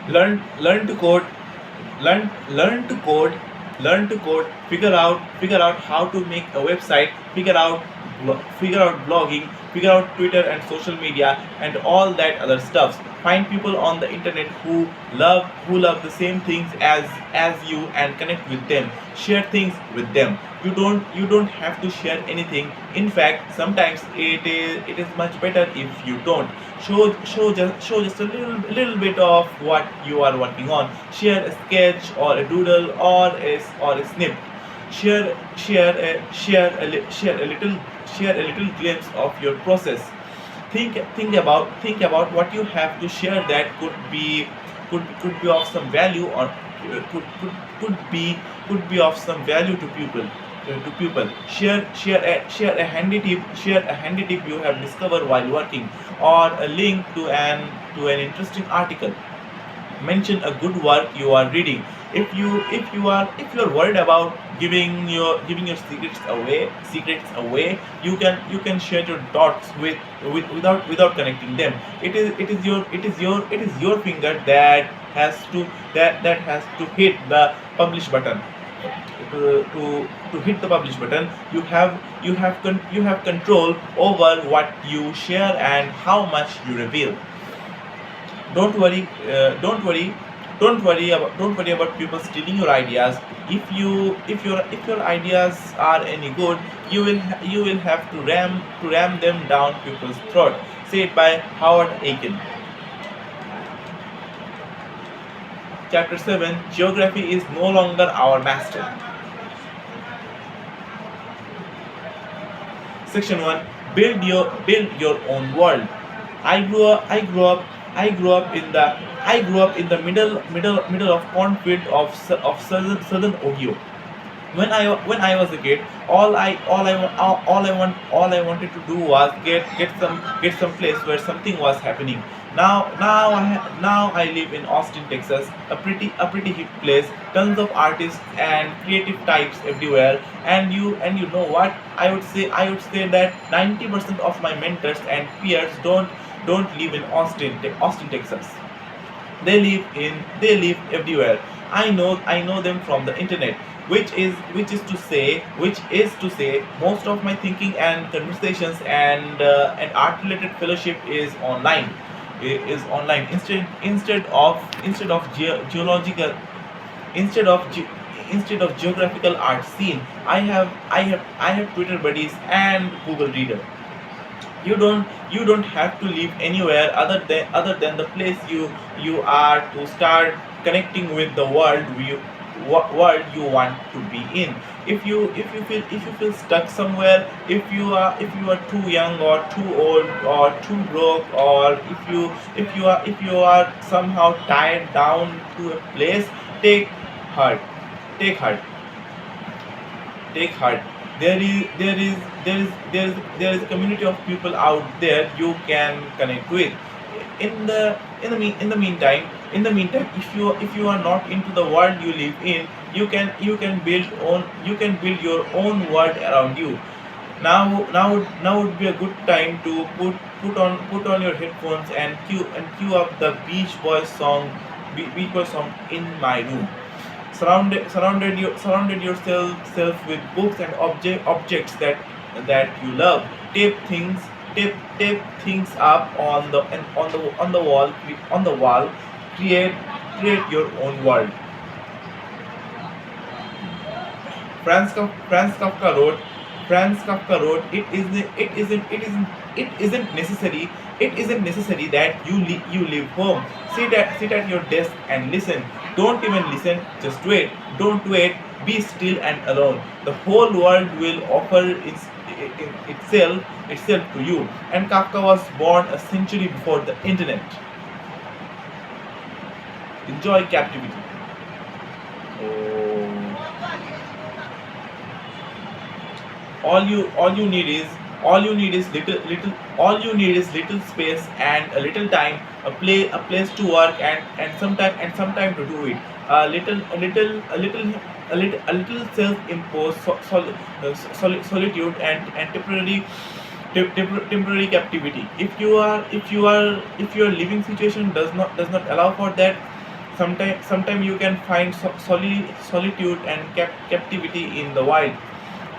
Learn to code, learn to code, figure out how to make a website, figure out blogging, figure out Twitter and social media and all that other stuff. Find people on the internet who love the same things as you and connect with them. Share things with them. You don't have to share anything. In fact, sometimes it is much better if you don't. Show just a little bit of what you are working on. Share a sketch or a doodle or a snip. Share a little glimpse of your process. Think about what you have to share that could be of some value, or could be of some value to people. Share a handy tip you have discovered while working, or a link to an interesting article. Mention a good work you are reading. If you are worried about giving your secrets away, you can share your thoughts without connecting them. It is your finger that has to hit the publish button. To hit the publish button, you have control over what you share and how much you reveal. Don't worry about people stealing your ideas. If your ideas are any good, you will have to ram them down people's throat. Said by Howard Aiken. Chapter 7: Geography is no longer our master. Section 1: Build your own world. I grew up I grew up I grew up in the I grew up in the middle of cornfield of southern Ohio. When I was a kid, all I wanted to do was get some place where something was happening. Now I live in Austin, Texas, a pretty hip place, tons of artists and creative types everywhere. And you know what? I would say that 90% of my mentors and peers don't live in Austin, Texas. They live everywhere. I know them from the internet, which is to say most of my thinking and conversations and art related fellowship is online. Instead of geographical art scene. I have Twitter buddies and Google Reader. You don't have to live anywhere other than the place you are to start connecting with the world you want to be in. If you feel stuck somewhere, if you are too young or too old or too broke, or if you are somehow tied down to a place, take heart. Take heart take heart. There is a community of people out there you can connect with. In the meantime, if you are not into the world you live in, you can build your own world around you. Now would be a good time to put on your headphones and cue up the Beach Boys song in my room. Surrounded yourself with books and objects that you love. Tape things up on the wall. Create your own world. Franz Kafka wrote. It isn't necessary. It isn't necessary that you leave home. Sit at your desk and listen. Don't even listen. Just wait. Don't wait. Be still and alone. The whole world will offer itself to you. And Kafka was born a century before the internet. Enjoy captivity. Oh. All you need is little space and a little time, a place to work, and some time to do it. A little self-imposed solitude and temporary captivity. If your living situation does not allow for that, Sometimes you can find solitude and captivity in the wild.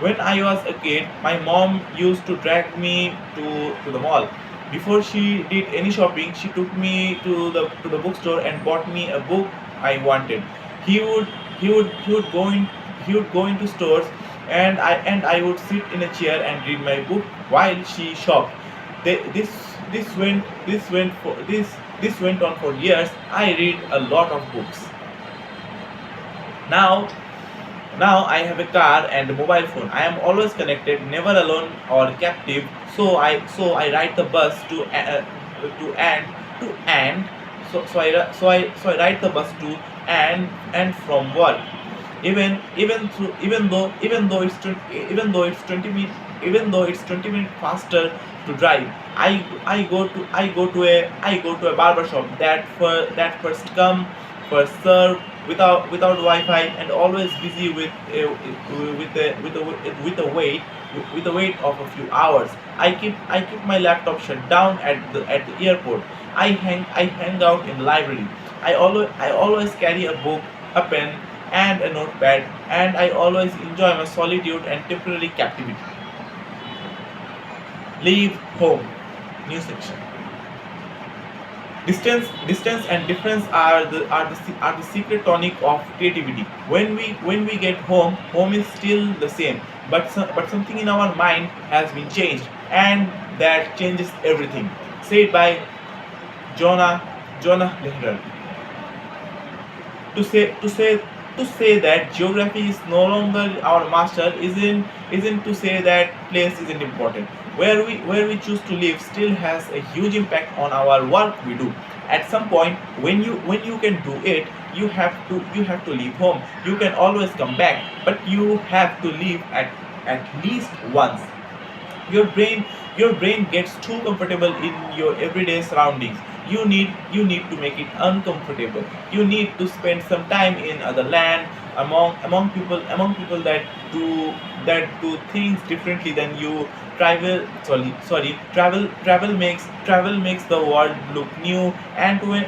When I was a kid, my mom used to drag me to the mall. Before she did any shopping, she took me to the bookstore and bought me a book I wanted. He would he would go in he would go into stores, and I would sit in a chair and read my book while she shopped. They, this went on for years. I read a lot of books. Now Now I have a car and a mobile phone. I am always connected, never alone or captive. So I ride the bus to and so I ride the bus to and from work. Even though it's 20 minutes faster to drive, I go to a barber shop that first come first serve, without Wi-Fi, and always busy with the wait of a few hours. I keep my laptop shut down at the airport. I hang out in the library. I always carry a book, a pen, and a notepad, and I always enjoy my solitude and temporary captivity. Leave home. New section. Distance and difference are the secret tonic of creativity. When we get home, home is still the same, but something in our mind has been changed, and that changes everything. Said by Jonah Jonah Lehrer. To say that geography is no longer our master isn't to say that place isn't important. Where we choose to live still has a huge impact on our work we do. At some point, when you can do it, you have to leave home. You can always come back, but you have to leave at least once. Your brain gets too comfortable in your everyday surroundings. You need to make it uncomfortable. You need to spend some time in other land, among people that do things differently than you. Travel makes the world look new, and when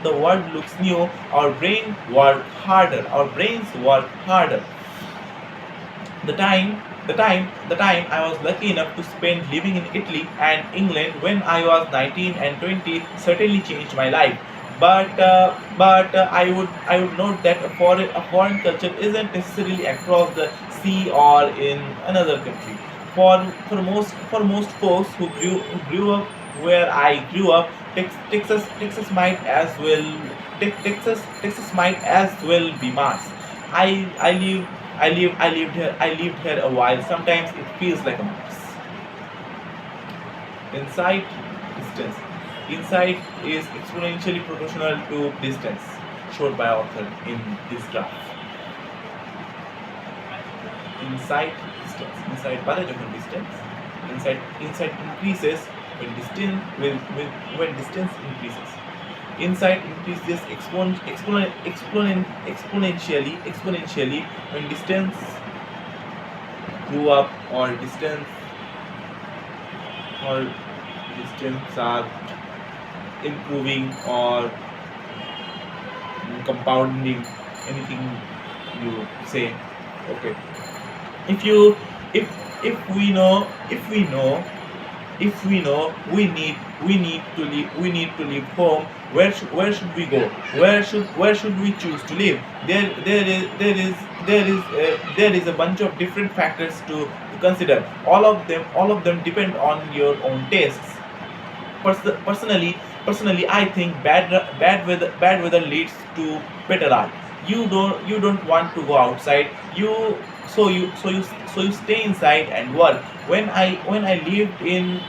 the world looks new, our brains work harder. The time I was lucky enough to spend living in Italy and England when I was 19 and 20 certainly changed my life. But I would note that a foreign culture isn't necessarily across the sea or in another country. For most folks who grew up where I grew up, Texas might as well Texas might as well be Mars. I lived here a while. Sometimes it feels like a mess. Insight, distance. Insight is exponentially proportional to distance, showed by author in this graph. Insight, distance. Insight বাড়ে যখন distance. Insight increases when distance increases. Insight increases exponentially when distance grew up, or distance are improving, or compounding, anything you say. Okay. If we know if we know if we know we need to leave home, where should we go? Where should we choose to live? There is a bunch of different factors to consider. All of them depend on your own tastes. Personally, I think bad weather leads to better art. You don't want to go outside. You stay inside and work. When I lived in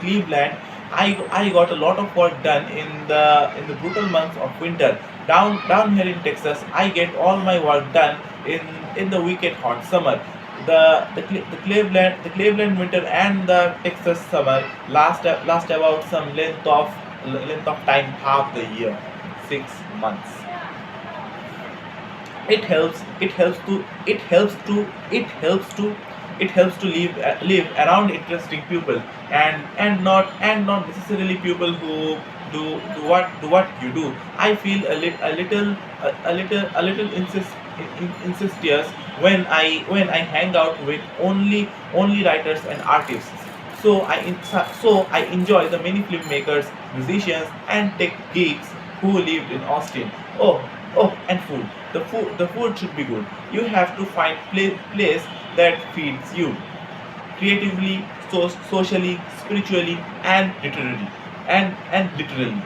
Cleveland, I got a lot of work done in the brutal months of winter. Down here in Texas, I get all my work done in the wicked hot summer. The Cleveland winter and the Texas summer last about some length of time, half the year, 6 months. It helps to It helps to live around interesting people, and not necessarily people who do what you do. I feel a little incestuous when I hang out with only writers and artists. So I enjoy the many filmmakers, musicians, and tech geeks who lived in Austin. Oh, and food. The food should be good. You have to find place that feeds you creatively, socially, spiritually, and literally, and literally.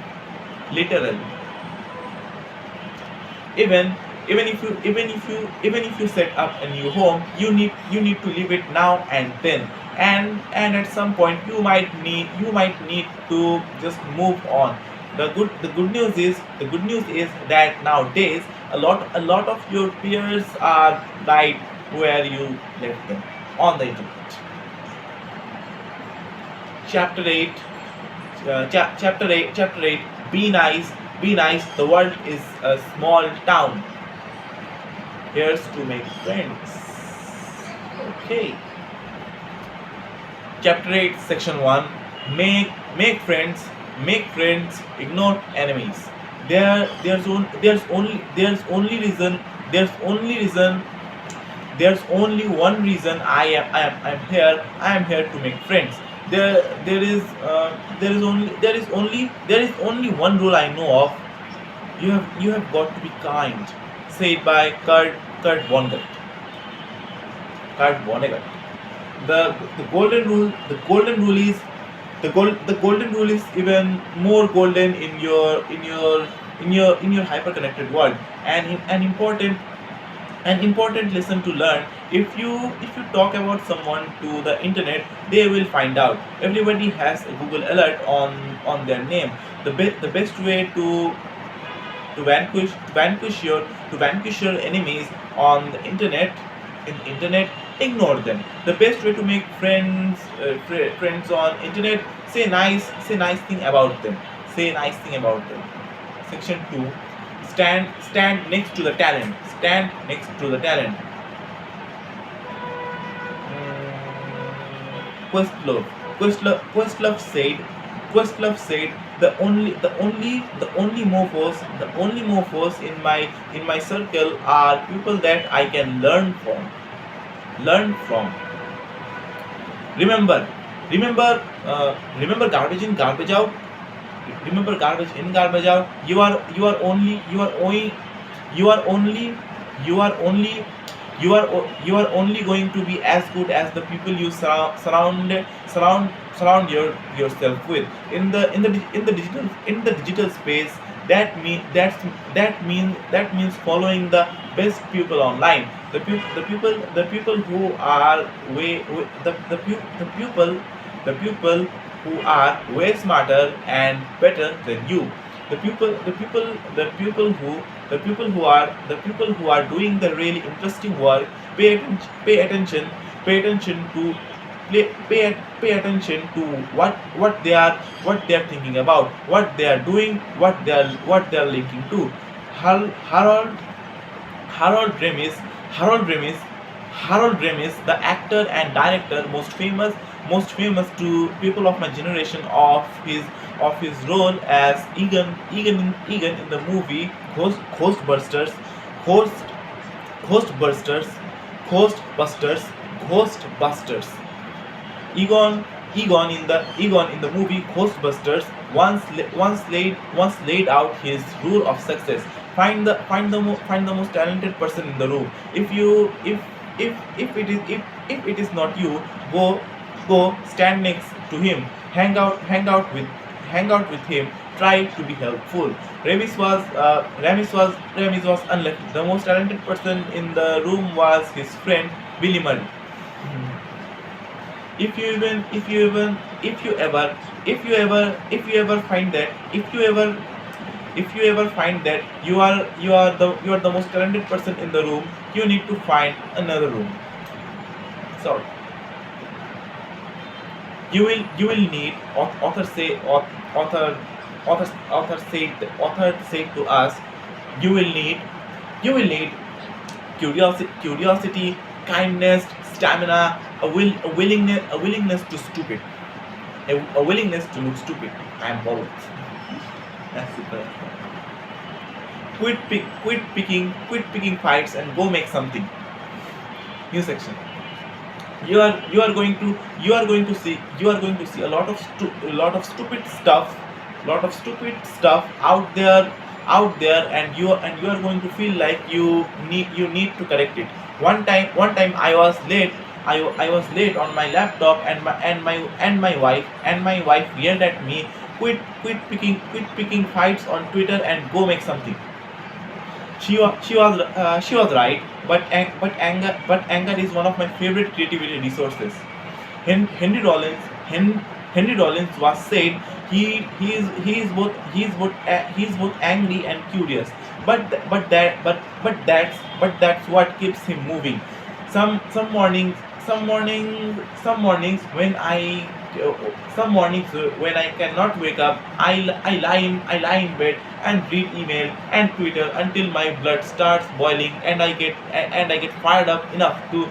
Even even if you set up a new home, you need to leave it now and then, and at some point you might need to just move on. The good news is that nowadays a lot of your peers are right where you left them, on the internet. Chapter 8 be nice, the world is a small town. Here's to make friends. Okay. Chapter 8, Section 1. Make friends, ignore enemies. There's only one reason I am here to make friends. There is only one rule I know of. You have got to be kind. Said by Kurt Vonnegut. The golden rule is even more golden in your hyper connected world, and an important lesson to learn. If you talk about someone to the internet, they will find out. Everybody has a Google alert on their name. The best way to vanquish your enemies on the internet, ignore them. The best way to make friends on internet, say nice thing about them. Section 2. Stand next to the talent. Questlove. Questlove said the only mofos in my circle are people that I can learn from. Remember, remember garbage in, garbage out. Remember garbage in, garbage out. You are only going to be as good as the people you surround yourself with. In the digital space, that means following the best people online. The people who are way smarter and better than you. The people who are doing the really interesting work. Pay attention to what they are thinking about, what they are doing, what they are linking to. Harold Harold Ramis, Harold Ramis, Harold Ramis, the actor and director, most famous to people of my generation of his role as Egan in the movie Ghostbusters, Ghost, Ghostbusters, Ghostbusters, Ghostbusters. Egon in the movie Ghostbusters once laid out his rule of success. Find the most talented person in the room. If it is not you, go stand next to him. Hang out with him. Try to be helpful. Ramis was unlucky. The most talented person in the room was his friend Billy Murray. If you ever find that you are the most talented person in the room, you need to find another room. So you will need, author said to us, you will need curiosity, kindness, stamina, a willingness to stupid, a willingness to look stupid. I am bold. That's super. Quit picking fights and go make something. New section. You are going to see a lot of stupid stuff, out there, and you are going to feel like you need to correct it. One time I was late. I was late on my laptop, and my wife yelled at me, quit picking fights on Twitter and go make something. She was right, but anger is one of my favorite creativity resources. Henry Rollins Henry Rollins was said he is both angry and curious, but that's what keeps him moving. Some mornings when when I cannot wake up, I lie in bed and read email and Twitter until my blood starts boiling, and I get fired up enough to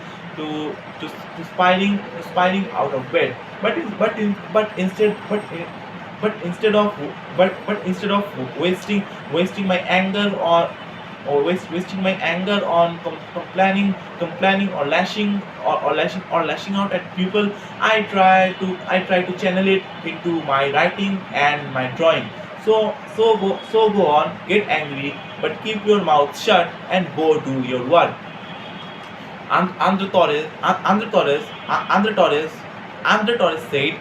spiraling out of bed. But in, but in, but instead but instead of wasting my anger wasting my anger on complaining or lashing out at people, I try to channel it into my writing and my drawing. So go on, get angry, but keep your mouth shut and go do your work. Andre Torres said,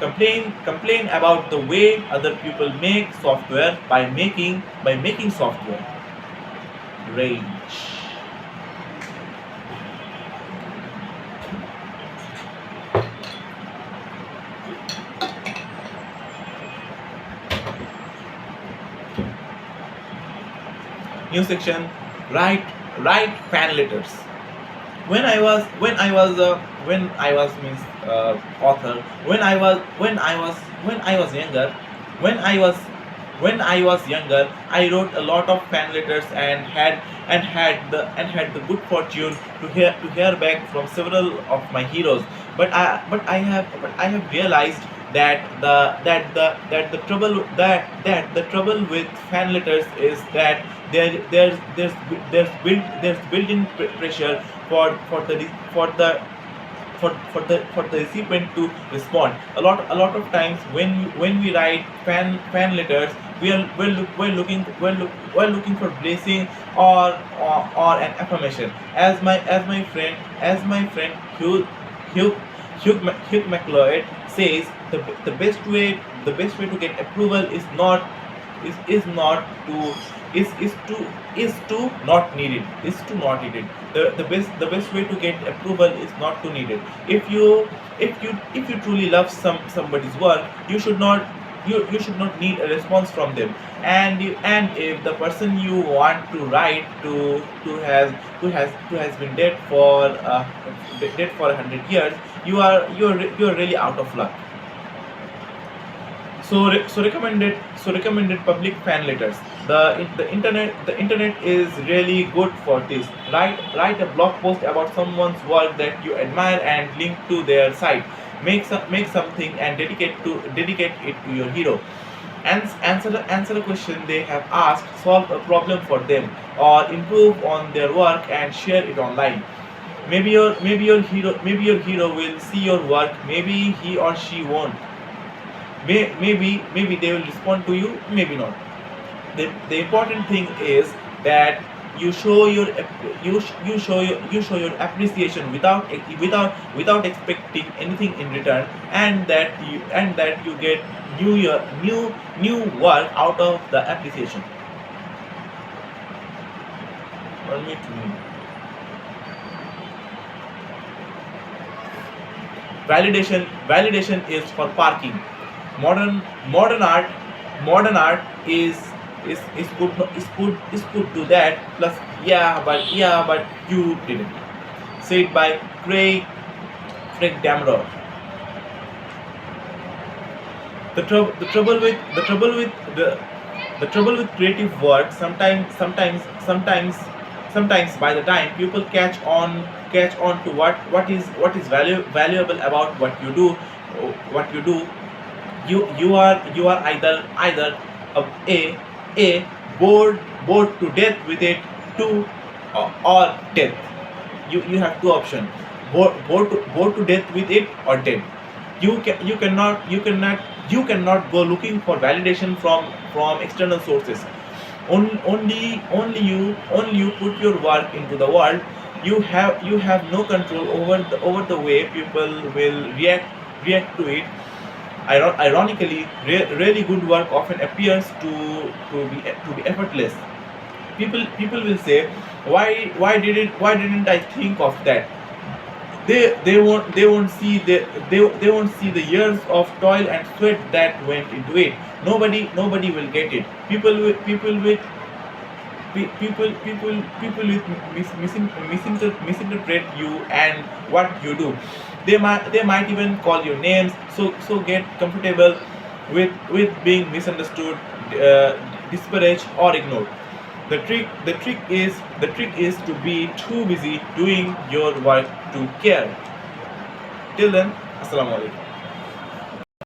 complain about the way other people make software by making software. Rage. New section. Write fan letters. When I was means author. When I was younger, when I was younger, I wrote a lot of fan letters and had the good fortune to hear back from several of my heroes. But I have realized that the trouble with fan letters is that there's built-in pressure for the recipient to respond. A lot of times when we write fan letters, we're looking for blessing or an affirmation. As my friend Hugh Hugh McLeod says, the best way to get approval is not to is to not need it is to not need it. The best way to get approval is not to need it. If you truly love somebody's work, you should not need a response from them. And if the person you want to write to has been dead for 100 years, you're really out of luck. So recommended public fan letters. The internet is really good for this. Write a blog post about someone's work that you admire and link to their site. Make something and dedicate it to your hero. Answer a question they have asked, solve a problem for them, or improve on their work and share it online. Maybe your hero will see your work. Maybe he or she won't. Maybe they will respond to you, maybe not. The important thing is that you show your appreciation without expecting anything in return, and that you get new work out of the appreciation. 1 minute, 2 minute. Validation is for parking. Modern art is good to that. Plus, yeah, but you didn't. Said by Craig Damrow. The trouble with creative work, sometimes sometimes by the time people catch on to what is valuable about what you do, you are either a a bored to death with it, two, or death. You have two options: bored to death with it, or dead. You cannot go looking for validation from external sources. Only you put your work into the world. You have no control over the way people will react to it. Ironically, really good work often appears to be effortless. People will say, why didn't I think of that? They won't see the years of toil and sweat that went into it. Nobody will get it. People with misinterpret you and what you do. They might even call you names. So get comfortable with being misunderstood, disparaged, or ignored. The trick is to be too busy doing your work to care. Till then, assalamu alaikum.